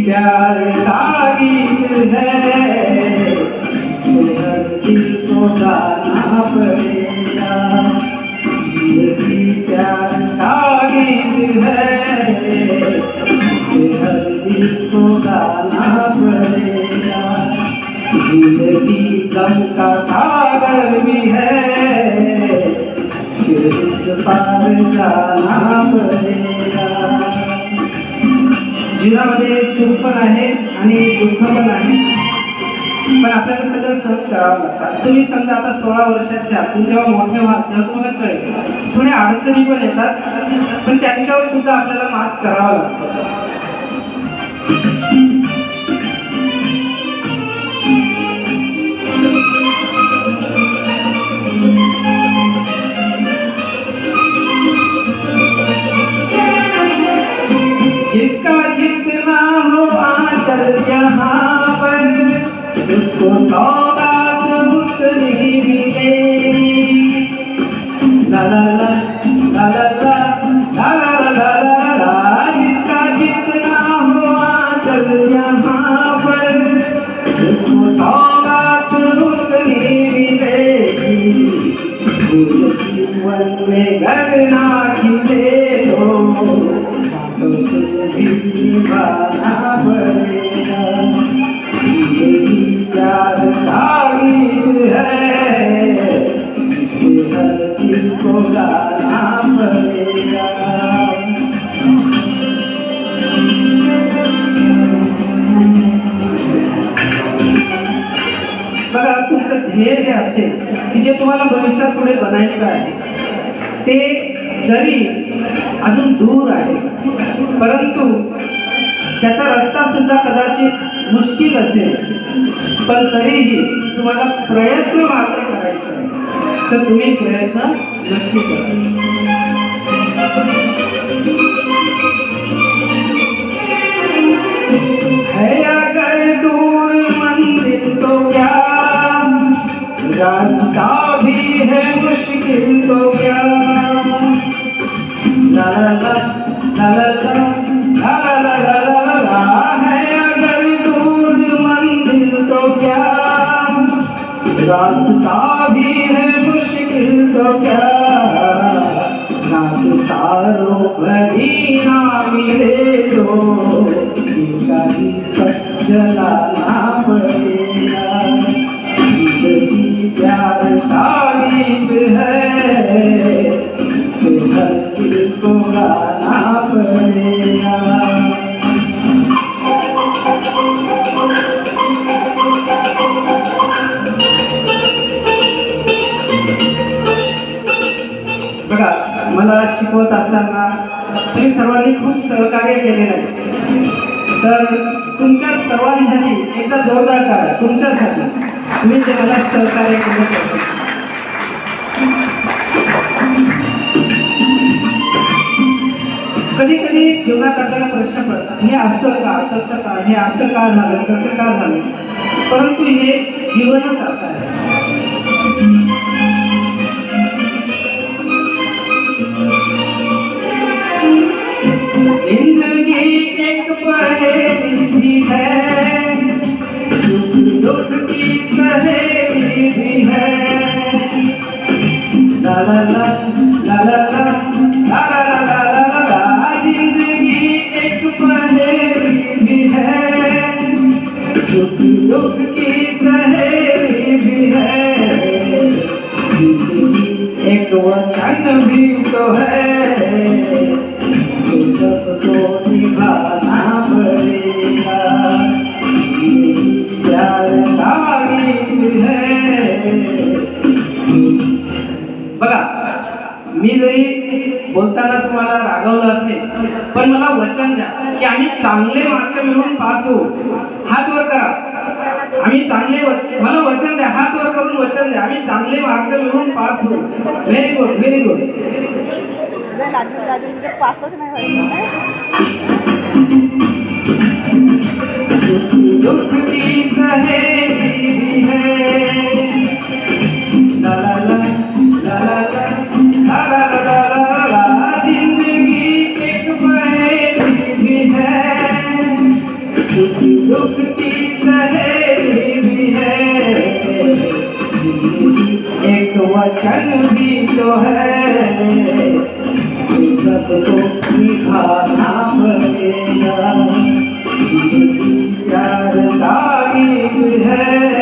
प्यार का गीत है, हर दिल को गाना पड़ेगा। जिंदगी प्यार का गीत है, हर दिल को गाना पड़ेगा। जिंदगी गम का सागर भी है, फिर उस पार जाना पड़ेगा। जीवनामध्ये सुख पण आहे आणि दुःख पण आहे, पण आपल्याला सगळं सहन करावं लागतं। तुम्ही समजा आता 16 वर्षाच्या तुम्ही जेव्हा मोठे व्हाल तेव्हा तुम्हाला कळेल थोड्या अडचणी पण येतात, पण त्यांच्यावर सुद्धा आपल्याला मात करावं लागतं। जिसका जितना हो आंचल यहाँ पर, उसको सौगात उतनी मिलेगी। ला ला ला ला ला ला ला ला ला ला। जिसका जितना हो आंचल यहाँ पर, उसको सौगात उतनी मिलेगी। जीवन में गगना खिले तो निभाना पड़ेगा। यही प्यार का गीत है, हर दिल को गाना पड़ेगा। बघा, तुमचं ध्येय जे असेल की जे तुम्हाला भविष्यात पुढे बनायचं आहे, ते जरी अजून दूर आहे, परंतु त्याचा रस्ता सुद्धा कदाचित मुश्किल असेल, पण तरीही तुम्हाला प्रयत्न मात्र करायचे आहे, तर तुम्ही प्रयत्न नक्की करा। है अगर दूर मंजिल तो क्या, रास्ता भी है मुश्किल तो क्या। ला ला ला ला ला ला ला ला ला ला। है अगर दूर मंजिल तो क्या, रास्ता भी है मुश्किल तो क्या। तारों भरी ना मिले तो कभी तक जलाना पड़ेगा। जिंदगी प्यार का गीत है, हर दिल को गाना पड़ेगा। बघा, मला शिकवत असताना तुम्ही सर्वांनी खूप सहकार्य केलेलं आहे, तर तुमच्या सर्वांसाठी एकदा जोरदार करा तुमच्यासाठी, तुम्ही जे मला सहकार्य केलं। कधी कधी जीवनात आपल्याला प्रश्न पडतात, हे असं का, तसं का, हे असं का झालं, तसं का झालं, परंतु हे जीवनच असं आहे। जिंदगी एक पहेली भी है, सुख दुख की सहेली भी है। ला ला ला ला ला ला ला ला ला ला। जिंदगी एक पहेली भी है, सुख दुख की सहेली भी है। एक वचन भी तो है, सबको निभाना पड़ेगा। प्यार का गीत है। बघा, मी जरी बोलताना तुम्हाला रागवलं असेल, पण मला वचन द्या की आम्ही चांगले मार्क मिळवून पास होऊ। हात वर करा, आम्ही चांगले मला वचन द्या, हात वर करून वचन द्या, आम्ही चांगले मार्क मिळवून पास होऊ। Very good, very good. पासच नाही व्हायचं। दुख की सहेली भी है, ला ला ला ला ला ला ला ला ला। जिंदगी एक पहेली भी है, वचन भी तो है, ये सबको निभाना पड़ेगा। जिंदगी प्यार तारीफ है,